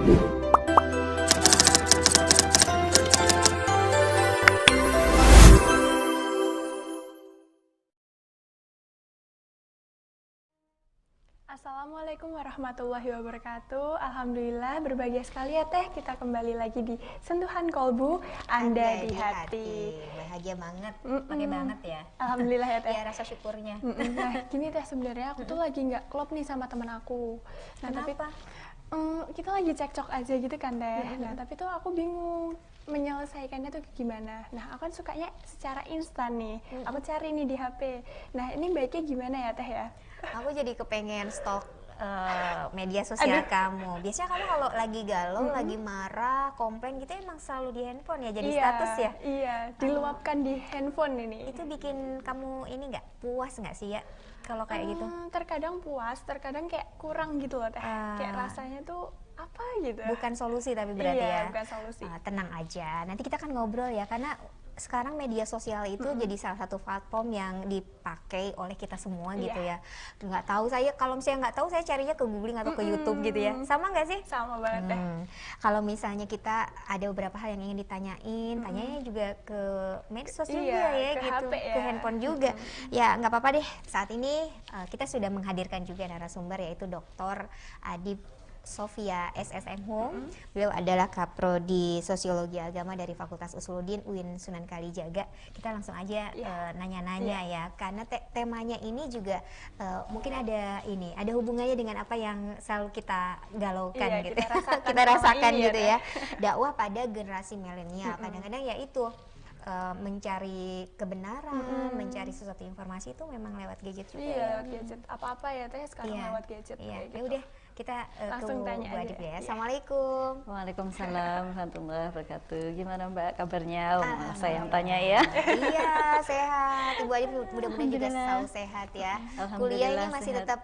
Assalamualaikum warahmatullahi wabarakatuh. Alhamdulillah berbahagia sekali ya Teh, kita kembali lagi di Sentuhan Kolbu Anda di Hati. Bahagia banget, pakai banget ya. Alhamdulillah ya Teh. Ya rasa syukurnya. Nah gini Teh, sebenarnya aku tuh lagi nggak klop nih sama teman aku. Nah Kenapa? tapi kita lagi cekcok aja gitu kan Teh. Nah tapi tuh aku bingung menyelesaikannya tuh gimana. Nah aku kan sukanya secara instan nih. Aku cari nih di HP. Nah ini baiknya gimana ya Teh ya? Aku jadi kepengen stok media sosial kamu. Biasanya kamu kalau lagi galau, lagi marah, komplain gitu emang selalu di handphone ya, jadi status ya? Iya, diluapkan di handphone ini. Itu bikin kamu ini nggak puas nggak sih ya kalau kayak gitu? Terkadang puas, terkadang kayak kurang gitu loh Teh. Kayak rasanya tuh apa gitu. Bukan solusi tapi berarti Iya, ya? bukan solusi. Tenang aja, nanti kita akan ngobrol ya, karena sekarang media sosial itu jadi salah satu platform yang dipakai oleh kita semua gitu ya. Nggak tahu saya, kalau misalnya nggak tahu saya carinya ke googling atau ke YouTube gitu ya. Sama nggak sih? Sama banget Teh. Kalau misalnya kita ada beberapa hal yang ingin ditanyain, tanyanya juga ke medsos juga Iya, ya ke gitu, HP ya. ke handphone juga. Ya nggak apa-apa deh. Saat ini kita sudah menghadirkan juga narasumber, yaitu Dr. Adib Sofia SSM Hum. Beliau adalah Kaprodi Sosiologi Agama dari Fakultas Usuluddin UIN Sunan Kalijaga. Kita langsung aja nanya-nanya ya, karena temanya ini juga mungkin ada hubungannya dengan apa yang selalu kita galaukan gitu. Kita rasakan gitu ya. Dakwah pada generasi milenial. Kadang-kadang ya itu mencari kebenaran, mencari sesuatu informasi itu memang lewat gadget juga. Iya, lewat gadget. Apa-apa ya Teh sekarang lewat gadget. Iya, Gitu. ya udah kita langsung ke tanya Bu aja. Adib ya. Assalamualaikum. Waalaikumsalam warahmatullahi wabarakatuh. Gimana Mbak kabarnya? Saya yang tanya ya. Iya, sehat. Ibu Adib mudah-mudahan juga selalu sehat ya. Kuliah ini masih sehat. tetap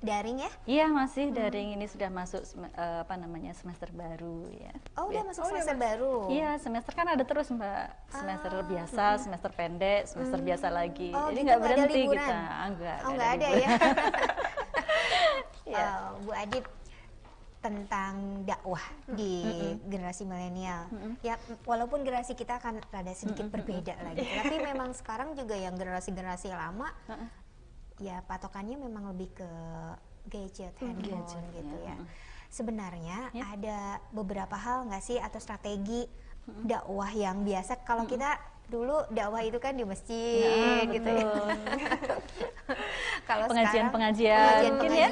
daring ya? Iya, masih daring. Ini sudah masuk semester baru ya. Oh, udah masuk semester baru. Iya, semester kan ada terus Mbak. Semester biasa, semester pendek, semester biasa lagi. Oh, jadi gitu, nggak nggak ada berhenti liburan? kita. Nggak ada libur. ya. Iya. Bu Adib, tentang dakwah di generasi milenial. Ya walaupun generasi kita akan rada sedikit berbeda lagi, tapi memang sekarang juga yang generasi lama ya patokannya memang lebih ke gadget, handphone gitu ya. Sebenarnya ada beberapa hal nggak sih atau strategi dakwah yang biasa kalau kita dulu dakwah itu kan di masjid gitu ya. Kalau Pengajian-pengajian mungkin ya?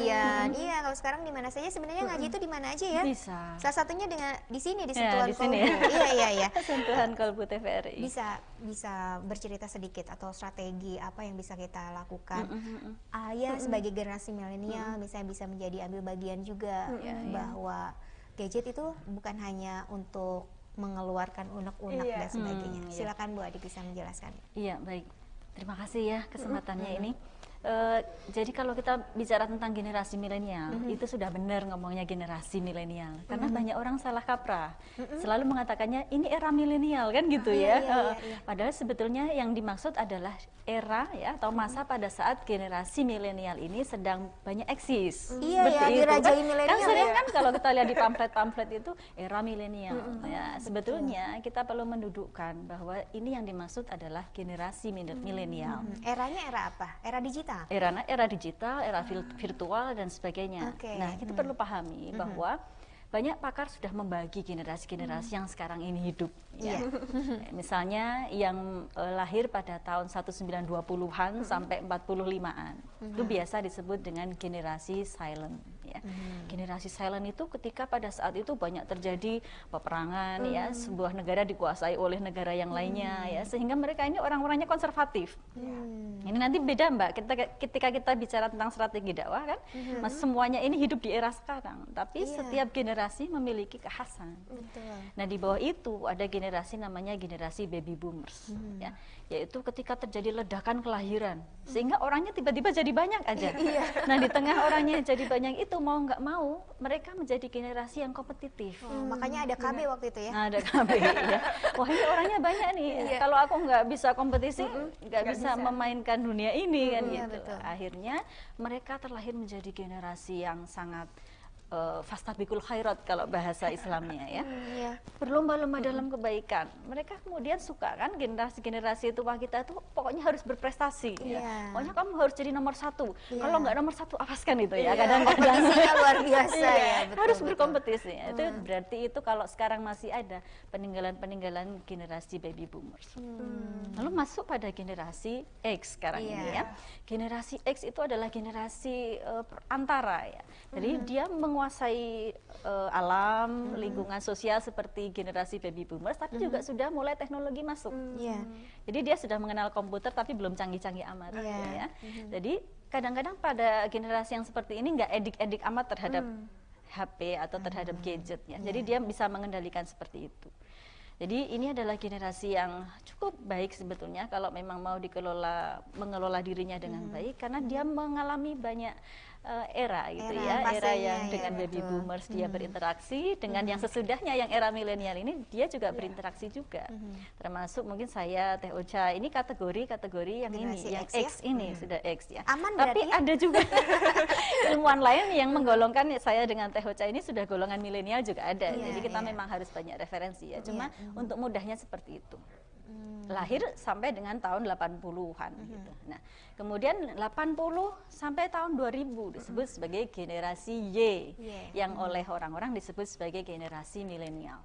Iya, kalau sekarang di mana saja sebenarnya ngaji itu di mana aja ya? Bisa. Salah satunya dengan di sini di Ya, Sentuhan di sini. Kolbu. Iya. Sentuhan Kolbu TVRI. Bisa bercerita sedikit atau strategi apa yang bisa kita lakukan? Sebagai generasi milenial misalnya bisa menjadi ambil bagian juga bahwa gadget itu bukan hanya untuk mengeluarkan unek-unek dan sebagainya. Silakan Bu Adib bisa menjelaskan. Iya, baik. Terima kasih ya kesempatannya ini. Jadi kalau kita bicara tentang generasi milenial, itu sudah benar ngomongnya generasi milenial, karena banyak orang salah kaprah, selalu mengatakannya ini era milenial kan gitu ya. Iya. Padahal sebetulnya yang dimaksud adalah era ya atau masa pada saat generasi milenial ini sedang banyak eksis. Iya ya, dirajai milenial. Kan sering kan kalau kita lihat di pamflet-pamflet itu era milenial. Ya, sebetulnya kita perlu mendudukkan bahwa ini yang dimaksud adalah generasi milenial. Eranya era apa? Era digital. Era digital, era virtual dan sebagainya. Nah, kita perlu pahami bahwa banyak pakar sudah membagi generasi-generasi yang sekarang ini hidup. Ya. Misalnya yang lahir pada tahun 1920-an sampai 45-an. Itu biasa disebut dengan generasi silent. Ya. Generasi silent itu ketika pada saat itu banyak terjadi peperangan, ya, sebuah negara dikuasai oleh negara yang lainnya, ya, sehingga mereka ini orang-orangnya konservatif. Ini nanti beda Mbak, ketika kita bicara tentang strategi dakwah kan, semuanya ini hidup di era sekarang, tapi setiap generasi memiliki kekhasan. Nah di bawah itu ada generasi namanya generasi baby boomers, ya, yaitu ketika terjadi ledakan kelahiran, sehingga orangnya tiba-tiba jadi banyak aja. Nah di tengah orangnya jadi banyak itu mau nggak mau mereka menjadi generasi yang kompetitif. Makanya ada KB waktu itu ya. Nah, ada KB ya. Wah ini orangnya banyak nih. Kalau aku nggak bisa kompetisi, nggak bisa memainkan dunia ini kan gitu. Betul. Akhirnya mereka terlahir menjadi generasi yang sangat fastabikul khairat kalau bahasa Islamnya ya. Iya. Berlomba-lomba dalam kebaikan. Mereka kemudian suka kan generasi-generasi tua kita tuh pokoknya harus berprestasi ya. Pokoknya kamu harus jadi nomor 1. Kalau nggak nomor 1 awas kan itu ya. Kadang-kadang kompetisinya luar biasa ya. Betul, harus berkompetisi. Itu berarti itu kalau sekarang masih ada peninggalan-peninggalan generasi baby boomers. Lalu masuk pada generasi X sekarang ini ya. Generasi X itu adalah generasi antara ya. Jadi dia menguasai alam, lingkungan sosial seperti generasi baby boomers, tapi juga sudah mulai teknologi masuk. Jadi dia sudah mengenal komputer tapi belum canggih-canggih amat. Ya. Jadi kadang-kadang pada generasi yang seperti ini nggak edik-edik amat terhadap HP atau terhadap gadget ya. Jadi dia bisa mengendalikan seperti itu. Jadi ini adalah generasi yang cukup baik sebetulnya kalau memang mau mengelola dirinya dengan baik, karena dia mengalami banyak era gitu era yang dengan baby boomers dia berinteraksi, dengan yang sesudahnya yang era milenial ini dia juga berinteraksi juga. Termasuk mungkin saya Teh Ocha ini kategori yang generasi ini yang X ini sudah X ya. Aman tapi berarti ada juga ilmuwan lain yang menggolongkan saya dengan Teh Ocha ini sudah golongan milenial juga ada. Jadi kita memang harus banyak referensi ya. Cuma untuk mudahnya seperti itu. Lahir sampai dengan tahun 80-an gitu. Nah, kemudian 80 sampai tahun 2000 disebut sebagai generasi Y, yang oleh orang-orang disebut sebagai generasi milenial.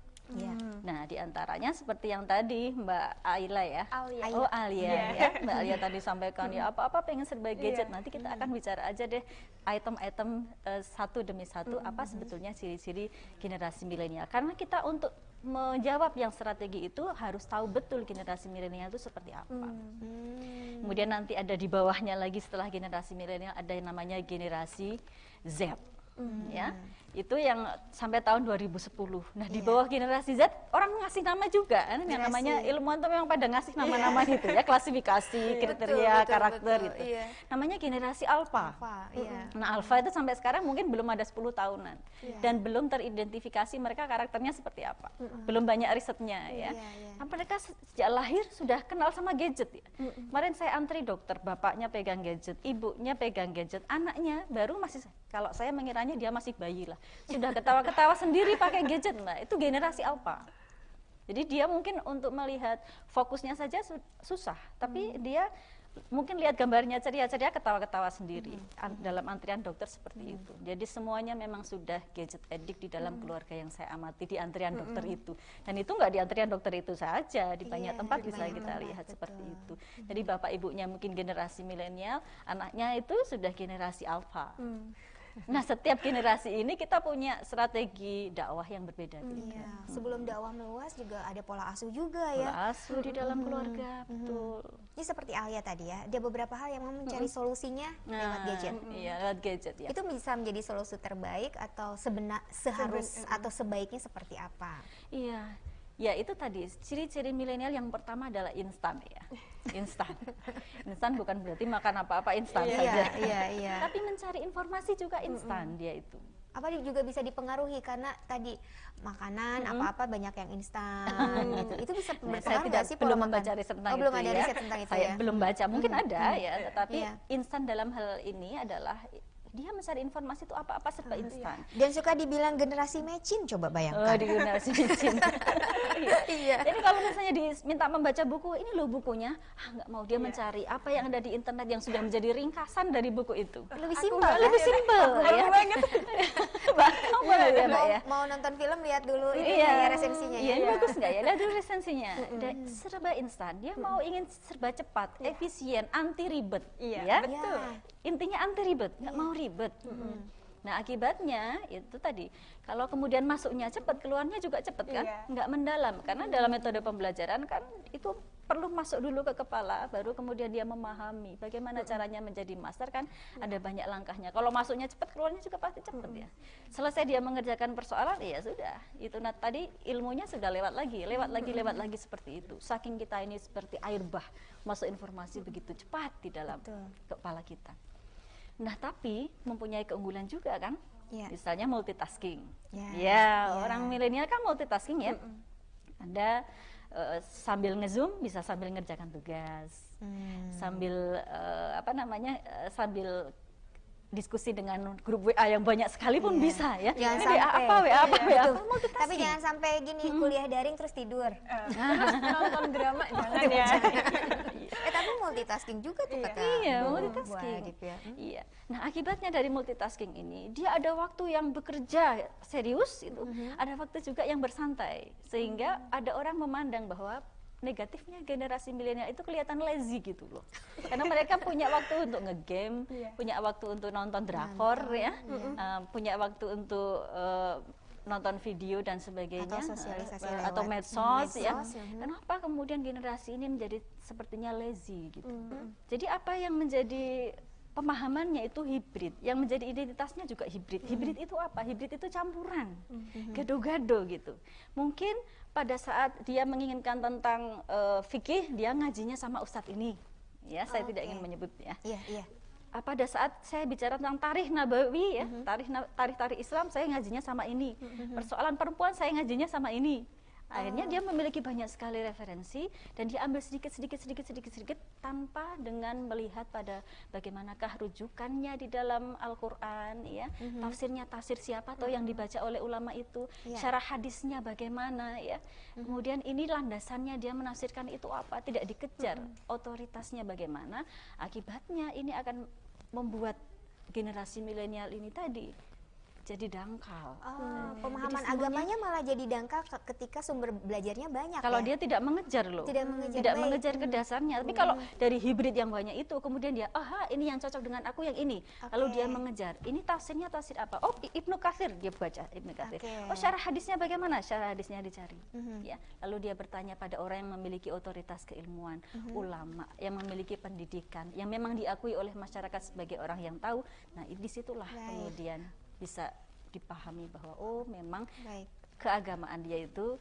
Nah, diantaranya seperti yang tadi Mbak Aila ya. Alia ya. Mbak Alia tadi sampaikan ya apa-apa pengen serba gadget. Nanti kita akan bicara aja deh item-item satu demi satu apa sebetulnya ciri-ciri generasi milenial. Karena kita untuk menjawab yang strategi itu harus tahu betul generasi milenial itu seperti apa. Kemudian nanti ada di bawahnya lagi setelah generasi milenial ada yang namanya generasi Z. Ya, itu yang sampai tahun 2010. Nah, di bawah generasi Z orang ngasih nama juga kan, yang namanya ilmuwan tuh memang pada ngasih nama-nama itu ya, klasifikasi, kriteria, karakter gitu. Namanya generasi alpha. Nah, alpha itu sampai sekarang mungkin belum ada 10 tahunan. Dan belum teridentifikasi mereka karakternya seperti apa. Belum banyak risetnya ya. Nah, mereka sejak lahir sudah kenal sama gadget ya. Kemarin saya antri dokter, bapaknya pegang gadget, ibunya pegang gadget, anaknya baru masih, kalau saya mengiranya dia masih bayi lah, sudah ketawa-ketawa sendiri pakai gadget. Nah, itu generasi alpha. Jadi dia mungkin untuk melihat fokusnya saja susah, tapi dia mungkin lihat gambarnya ceria-ceria ketawa-ketawa sendiri. Dalam antrian dokter seperti itu. Jadi semuanya memang sudah gadget addict di dalam keluarga yang saya amati di antrian dokter itu. Dan itu nggak di antrian dokter itu saja, di banyak tempat bisa kita lihat seperti itu. Jadi bapak ibunya mungkin generasi milenial, anaknya itu sudah generasi alpha. Nah, setiap generasi ini kita punya strategi dakwah yang berbeda-beda. Sebelum dakwah meluas juga ada pola asuh juga ya. Pola asuh di dalam keluarga, betul. Ini seperti Alia tadi ya, ada beberapa hal yang mencari solusinya lewat gadget. Iya, lewat gadget ya. Itu bisa menjadi solusi terbaik atau atau sebaiknya seperti apa? Iya. Ya itu tadi, ciri-ciri milenial yang pertama adalah instan ya. Instan. Instan bukan berarti makan apa-apa instan saja. Tapi mencari informasi juga instan dia itu. Apa juga bisa dipengaruhi karena tadi makanan apa-apa banyak yang instan gitu. Itu bisa berpengaruh nggak sih? Belum membaca riset tentang itu. Belum ada riset tentang itu saya ya. belum baca, mungkin ada ya, tetapi instan dalam hal ini adalah dia mencari informasi itu apa-apa serba instan. Dan suka dibilang generasi mecin, coba bayangkan. Di generasi mecin. Jadi kalau misalnya diminta membaca buku, ini loh bukunya, nggak mau dia mencari apa yang ada di internet yang sudah menjadi ringkasan dari buku itu. Lebih simpel. Lebih simpel. Ya. Mau nonton film lihat dulu resensinya ya. Ini bagus nggak ya? Lihat dulu resensinya. Serba instan. Dia mau ingin serba cepat, efisien, anti ribet. Iya, betul. Intinya anti ribet, nggak mau ribet. Nah, akibatnya itu tadi, kalau kemudian masuknya cepat, keluarnya juga cepat kan, nggak mendalam. Karena dalam metode pembelajaran kan itu perlu masuk dulu ke kepala, baru kemudian dia memahami bagaimana caranya menjadi master kan, ada banyak langkahnya. Kalau masuknya cepat, keluarnya juga pasti cepat ya. Selesai dia mengerjakan persoalan, ya sudah. Itu tadi ilmunya sudah lewat lagi seperti itu. Saking kita ini seperti air bah, masuk informasi begitu cepat di dalam kepala kita. Nah, tapi mempunyai keunggulan juga kan, misalnya multitasking. Orang milenial kan multitasking ya. Anda sambil nge-zoom bisa sambil ngerjakan tugas, sambil sambil diskusi dengan grup WA yang banyak sekali pun bisa ya. Jangan Ini sampai. WA apa, WA apa, WA apa, Tapi multitasking. jangan sampai gini kuliah daring terus tidur. Terus nonton drama jangan ya. Tapi multitasking juga tuh kata Iya, Bu multitasking. Adip ya. Iya. Nah, akibatnya dari multitasking ini, dia ada waktu yang bekerja serius itu, ada waktu juga yang bersantai. Sehingga ada orang memandang bahwa negatifnya generasi milenial itu kelihatan lazy gitu loh. Karena mereka punya waktu untuk ngegame, punya waktu untuk nonton drakor ya, punya waktu untuk nonton video dan sebagainya, Atau sosialisasi atau lewat medsos ya. medsos, Kenapa kemudian generasi ini menjadi sepertinya lazy gitu? Jadi apa yang menjadi pemahamannya itu hibrid, yang menjadi identitasnya juga hibrid. Hibrid itu apa? Hibrid itu campuran, gado-gado gitu. Mungkin pada saat dia menginginkan tentang fikih, dia ngajinya sama ustadz ini. Ya, saya tidak ingin menyebut ya. Iya, iya. Pada saat saya bicara tentang tarikh nabawi ya, tarikh Islam, saya ngajinya sama ini. Persoalan perempuan saya ngajinya sama ini. Akhirnya dia memiliki banyak sekali referensi dan dia ambil sedikit tanpa dengan melihat pada bagaimanakah rujukannya di dalam Al-Qur'an ya, tafsir siapa atau yang dibaca oleh ulama itu, syarah hadisnya bagaimana ya. Kemudian ini landasannya dia menafsirkan itu apa, tidak dikejar otoritasnya bagaimana. Akibatnya ini akan membuat generasi milenial ini tadi jadi dangkal. Pemahaman Jadi agamanya malah jadi dangkal ketika sumber belajarnya banyak. Kalau ya? dia tidak mengejar loh, Tidak mengejar, tidak baik. mengejar ke dasarnya. Tapi kalau dari hibrid yang banyak itu, kemudian dia, ini yang cocok dengan aku yang ini. Lalu dia mengejar, ini tafsirnya tafsir apa? Oh, Ibnu Katsir, dia baca Ibnu Katsir. Oh, syarah hadisnya bagaimana? Syarah hadisnya dicari. Ya, lalu dia bertanya pada orang yang memiliki otoritas keilmuan, ulama, yang memiliki pendidikan, yang memang diakui oleh masyarakat sebagai orang yang tahu. Nah, disitulah kemudian bisa dipahami bahwa memang keagamaan dia itu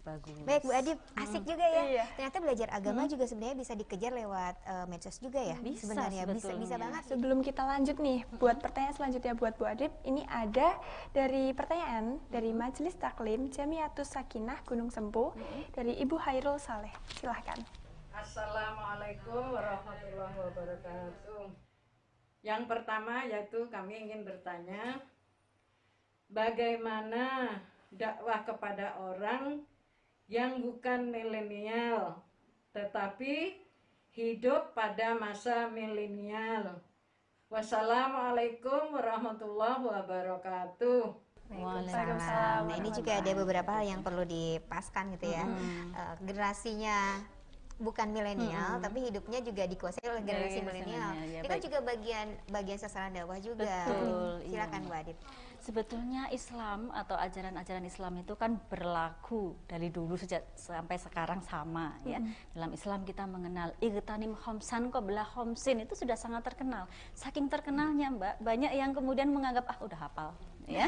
bagus. Baik Bu Adip, asik juga ya. Iya. Ternyata belajar agama juga sebenarnya bisa dikejar lewat medsos juga ya. Bisa, Sebenarnya bisa sebetulnya. banget. Sebelum kita lanjut nih, buat pertanyaan selanjutnya buat Bu Adip, ini ada dari pertanyaan dari Majelis Taklim Jamiatus Sakinah Gunung Sempu dari Ibu Hairul Saleh. Silahkan. Assalamualaikum warahmatullahi wabarakatuh. Yang pertama yaitu kami ingin bertanya, bagaimana dakwah kepada orang yang bukan milenial tetapi hidup pada masa milenial. Wassalamualaikum warahmatullahi wabarakatuh. Waalaikumsalam. Nah, ini juga ada beberapa hal yang perlu dipaskan gitu ya. Generasinya bukan milenial, tapi hidupnya juga dikuasai oleh generasi milenial. ya, Ini kan juga bagian sasaran dakwah juga. Betul, Silakan iya. Bu Adip. Sebetulnya Islam atau ajaran-ajaran Islam itu kan berlaku dari dulu sejak sampai sekarang sama ya. Dalam Islam kita mengenal igtanim khamsan qabla khamsin, itu sudah sangat terkenal. Saking terkenalnya Mbak, banyak yang kemudian menganggap udah hafal ya.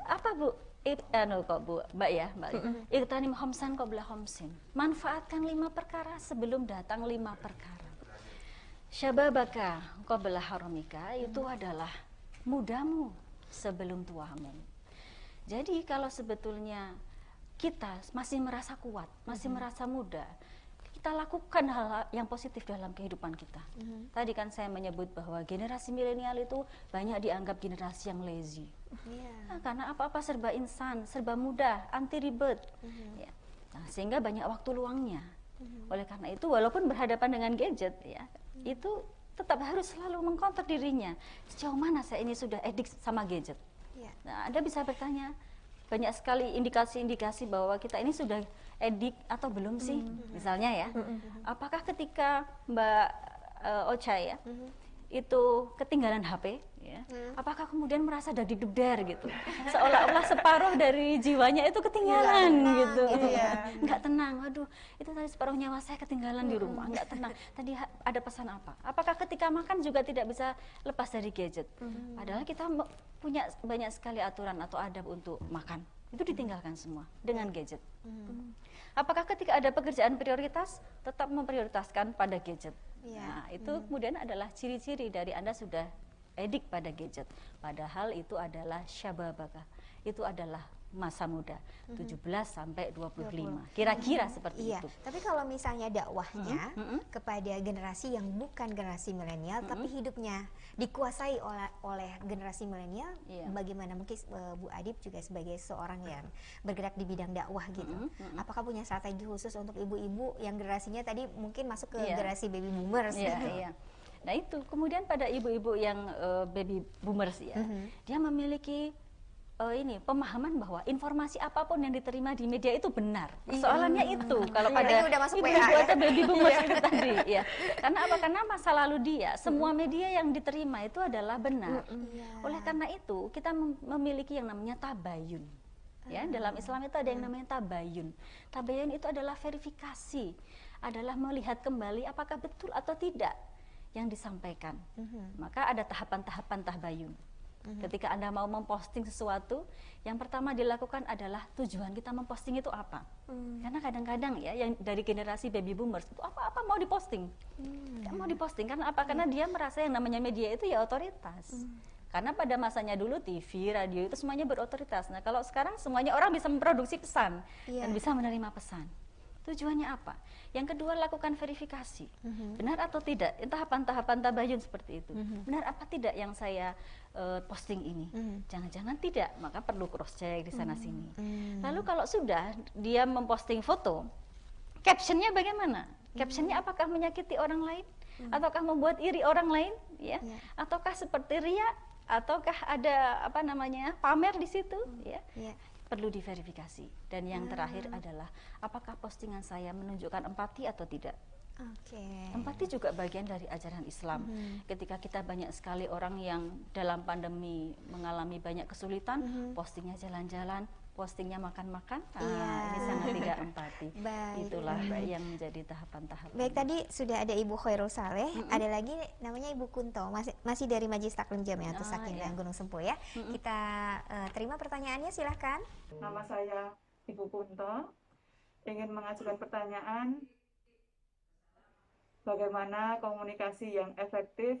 Apa Bu? Kok Bu, Mbak ya, Mbak. Igtanim khamsan qabla khamsin. Manfaatkan 5 perkara sebelum datang 5 perkara. Syababaka qabla haramika, itu adalah mudamu sebelum tuamu. Jadi kalau sebetulnya kita masih merasa kuat, masih merasa muda, kita lakukan hal yang positif dalam kehidupan kita. Tadi kan saya menyebut bahwa generasi milenial itu banyak dianggap generasi yang lazy. Nah, karena apa-apa serba instan, serba mudah, anti ribet. Ya. Nah, sehingga banyak waktu luangnya. Oleh karena itu, walaupun berhadapan dengan gadget, ya, itu tetap harus selalu mengkontrol dirinya. Sejauh mana saya ini sudah edik sama gadget? Nah, Anda bisa bertanya, banyak sekali indikasi-indikasi bahwa kita ini sudah edik atau belum sih? Misalnya ya, apakah ketika Mbak Ocha ya, itu ketinggalan HP, ya, apakah kemudian merasa dadidubder gitu, seolah-olah separuh dari jiwanya itu ketinggalan gitu, nggak tenang, aduh itu tadi separuh nyawa saya ketinggalan di rumah, nggak tenang, tadi ada pesan apa? Apakah ketika makan juga tidak bisa lepas dari gadget? Padahal kita punya banyak sekali aturan atau adab untuk makan, itu ditinggalkan semua dengan gadget. Apakah ketika ada pekerjaan prioritas tetap memprioritaskan pada gadget? Nah, itu kemudian adalah ciri-ciri dari Anda sudah edik pada gadget. Padahal itu adalah syababaka. Itu adalah masa muda, 17 sampai 25. Kira-kira seperti Iya, itu. tapi kalau misalnya dakwahnya kepada generasi yang bukan generasi milenial, tapi hidupnya dikuasai oleh generasi milenial, bagaimana? Mungkin Bu Adib juga sebagai seorang yang bergerak di bidang dakwah gitu, apakah punya strategi khusus untuk ibu-ibu yang generasinya tadi mungkin masuk ke generasi baby boomers? Iya. Nah itu, kemudian pada ibu-ibu yang baby boomers ya, dia memiliki pemahaman bahwa informasi apapun yang diterima di media itu benar. Persoalannya itu kalau pada udah masuk ibu WA, atau baby boomers itu tadi ya. Karena apa? Karena masa lalu dia, semua media yang diterima itu adalah benar. Oleh karena itu kita memiliki yang namanya tabayun. Ya, dalam Islam itu ada yang namanya tabayun. Tabayun itu adalah verifikasi, adalah melihat kembali apakah betul atau tidak yang disampaikan. Maka ada tahapan-tahapan tabayun. Ketika Anda mau memposting sesuatu, yang pertama dilakukan adalah tujuan kita memposting itu apa. Karena kadang-kadang ya, yang dari generasi baby boomers itu apa-apa mau diposting. Gak mau diposting, karena apa? Karena dia merasa yang namanya media itu ya otoritas. Karena pada masanya dulu TV, radio itu semuanya berotoritas. Nah kalau sekarang semuanya orang bisa memproduksi pesan dan bisa menerima pesan. Tujuannya apa? Yang kedua, lakukan verifikasi. Benar atau tidak? Tahapan-tahapan tabayun seperti itu. Benar apa tidak yang saya posting ini? Jangan-jangan tidak, maka perlu cross check di sana sini. Lalu kalau sudah dia memposting foto, captionnya bagaimana? Captionnya apakah menyakiti orang lain? Ataukah membuat iri orang lain? Ya? Ataukah seperti ria? Ataukah ada pamer di situ? Ya? Perlu diverifikasi. Dan yang terakhir adalah apakah postingan saya menunjukkan empati atau tidak. Empati juga bagian dari ajaran Islam. Ketika kita banyak sekali orang yang dalam pandemi mengalami banyak kesulitan, postingnya jalan-jalan, postingnya makan-makan, ini sangat tidak empati. Itulah yang menjadi tahapan-tahapan. Baik, tadi sudah ada Ibu Khairul Saleh, ada lagi namanya Ibu Kunto, masih dari Majelis Taklim Jamiatus Sakinah Gunung Sempul ya. Kita terima pertanyaannya, silahkan. Nama saya Ibu Kunto, ingin mengajukan pertanyaan bagaimana komunikasi yang efektif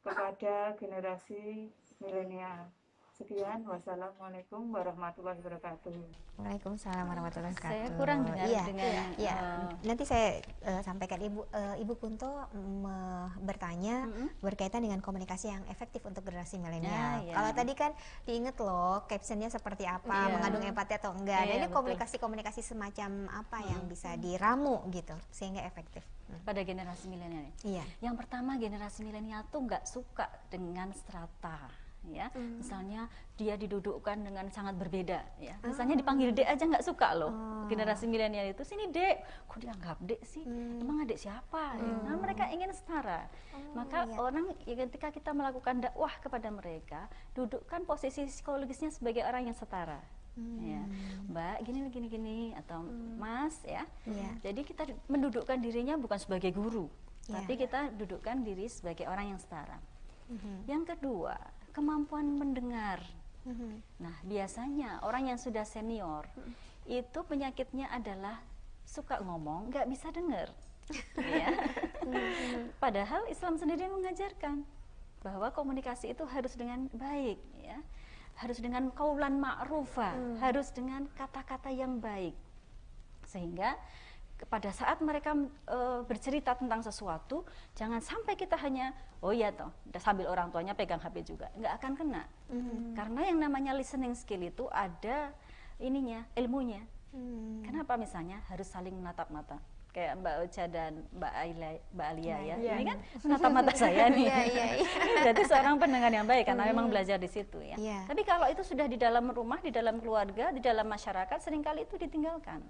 kepada generasi milenial. Sekian, wassalamualaikum warahmatullahi wabarakatuh. Waalaikumsalam warahmatullahi wabarakatuh. Saya kurang dengar nanti saya sampaikan Ibu Kunto bertanya berkaitan dengan komunikasi yang efektif untuk generasi milenial. Kalau tadi kan diingat loh captionnya seperti apa, mengandung empati atau enggak. Nah, ini komunikasi semacam apa yang bisa diramu gitu sehingga efektif pada generasi milenial. Yang pertama, generasi milenial tuh nggak suka dengan strata. Ya, misalnya dia didudukkan dengan sangat berbeda ya. Misalnya dipanggil Dek aja nggak suka loh. Generasi milenial itu, sini Dek, kok dianggap Dek sih? Emang adik siapa? Nah, mereka ingin setara. Maka orang ketika kita melakukan dakwah kepada mereka, dudukkan posisi psikologisnya sebagai orang yang setara. Ya, Mbak, gini atau Mas ya. Jadi kita mendudukkan dirinya bukan sebagai guru, tapi kita dudukkan diri sebagai orang yang setara. Yang kedua, kemampuan mendengar. Nah, biasanya orang yang sudah senior itu penyakitnya adalah suka ngomong, nggak bisa dengar. Ya. Padahal Islam sendiri mengajarkan bahwa komunikasi itu harus dengan baik, ya. Harus dengan qaulan ma'rufa, harus dengan kata-kata yang baik. Sehingga pada saat mereka bercerita tentang sesuatu, jangan sampai kita hanya sambil orang tuanya pegang HP juga, nggak akan kena. Karena yang namanya listening skill itu ada ilmunya. Kenapa? Misalnya harus saling menatap mata, kayak Mbak Ocha dan Mbak Alia ya. Ini kan menatap mata saya nih. Berarti seorang pendengar yang baik karena memang belajar di situ ya. Tapi kalau itu sudah di dalam rumah, di dalam keluarga, di dalam masyarakat, seringkali itu ditinggalkan.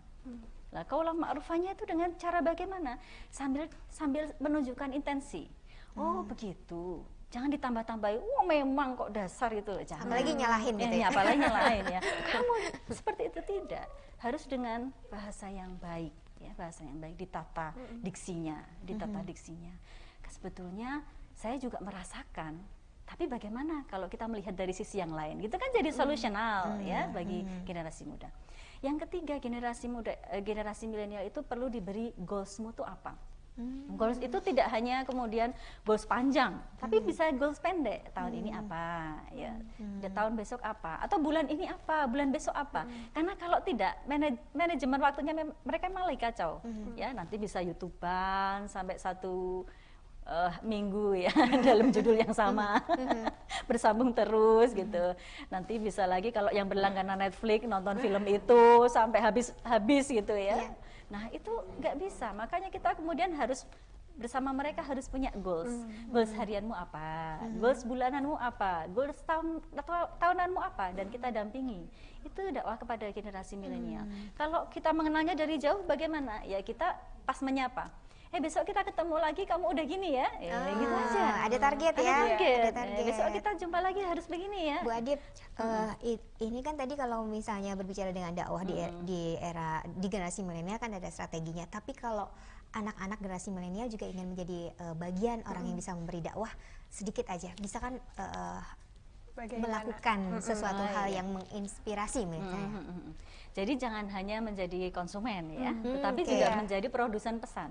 Nah, qaulan ma'rufanya itu dengan cara bagaimana? Sambil menunjukkan intensi. Oh, begitu. Jangan ditambah-tambahin. Memang kok dasar itu. Jangan. Apalagi nyalahin gitu ya. Apalagi nyalahin ya. Kamu seperti itu tidak. Harus dengan bahasa yang baik, ya, bahasa yang baik, ditata diksinya, Sebetulnya saya juga merasakan, tapi bagaimana kalau kita melihat dari sisi yang lain? Gitu kan jadi solusional ya bagi generasi muda. Yang ketiga, generasi milenial itu perlu diberi goalsmu itu apa? Goals itu tidak hanya kemudian goals panjang, tapi bisa goals pendek. Tahun ini apa, ya, tahun besok apa, atau bulan ini apa, bulan besok apa. Karena kalau tidak, manajemen waktunya mereka malah kacau. Ya, nanti bisa YouTuber sampai 1 minggu ya dalam judul yang sama, bersambung terus gitu. Nanti bisa lagi kalau yang berlangganan Netflix nonton film itu sampai habis gitu ya. Nah itu nggak bisa, makanya kita kemudian harus bersama mereka harus punya goals. Goals harianmu apa, goals bulananmu apa, goals tahunanmu apa, dan kita dampingi. Itu dakwah kepada generasi milenial. Kalau kita mengenalnya dari jauh bagaimana? Ya kita pas menyapa. Besok kita ketemu lagi, kamu udah gini ya, gitu aja. Ada target ya. Ada target. Besok kita jumpa lagi harus begini ya. Bu Adip, ini kan tadi kalau misalnya berbicara dengan dakwah di era di generasi milenial kan ada strateginya. Tapi kalau anak-anak generasi milenial juga ingin menjadi bagian orang yang bisa memberi dakwah, sedikit aja, bisa kan melakukan sesuatu hal yang menginspirasi mereka. Jadi jangan hanya menjadi konsumen ya, tetapi juga menjadi produsen pesan.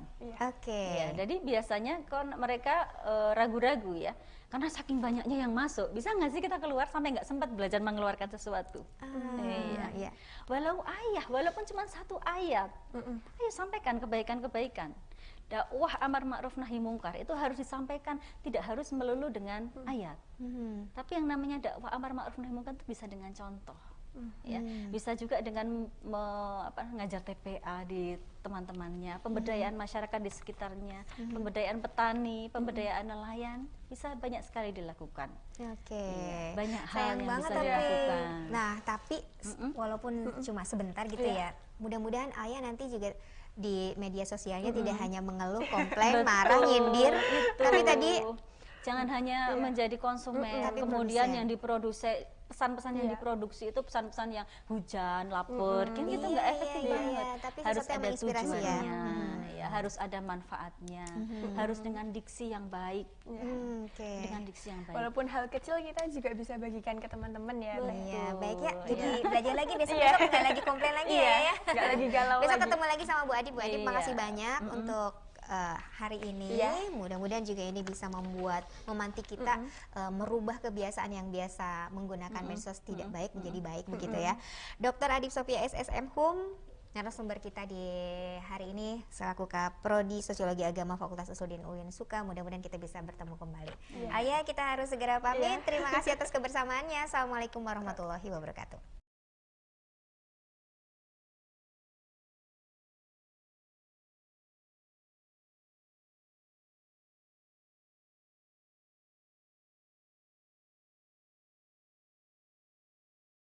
Ya, jadi biasanya mereka ragu-ragu ya, karena saking banyaknya yang masuk. Bisa nggak sih kita keluar sampai nggak sempat belajar mengeluarkan sesuatu? Walaupun cuma 1 ayat, ayo sampaikan kebaikan-kebaikan. Dakwah amar ma'ruf nahi mungkar itu harus disampaikan, tidak harus melulu dengan ayat. Tapi yang namanya dakwah amar ma'ruf nahi mungkar itu bisa dengan contoh. Ya, bisa juga dengan ngajar TPA di teman-temannya, pemberdayaan masyarakat di sekitarnya, pemberdayaan petani, pemberdayaan nelayan, bisa banyak sekali dilakukan. Banyak hal yang bisa dilakukan. Nah, tapi walaupun cuma sebentar gitu ya, mudah-mudahan Ayah nanti juga di media sosialnya tidak hanya mengeluh, komplain, marah, nyindir, tapi tadi jangan hanya menjadi konsumen, kemudian yang diproduksi, pesan-pesan yang diproduksi itu pesan-pesan yang hujan, lapar, kan gitu nggak efektif banget. Tapi harus ada tujuannya, ya, harus ada manfaatnya, harus dengan diksi yang baik, dengan diksi yang baik. Walaupun hal kecil kita juga bisa bagikan ke teman-teman ya. Baik ya, jadi belajar lagi besok-besok nggak lagi komplain lagi ya. Nggak lagi galau besok lagi. Ketemu lagi sama Bu Adip. Bu Adip, makasih banyak untuk hari ini. Mudah-mudahan juga ini bisa memantik kita merubah kebiasaan yang biasa menggunakan medsos tidak baik menjadi baik begitu ya. Dr. Adip Sofia SSM Hum, narasumber kita di hari ini selaku Prodi Sosiologi Agama Fakultas Usuluddin UIN Suka. Mudah-mudahan kita bisa bertemu kembali. Ayah, kita harus segera pamit. Terima kasih atas kebersamaannya. Assalamualaikum warahmatullahi wabarakatuh.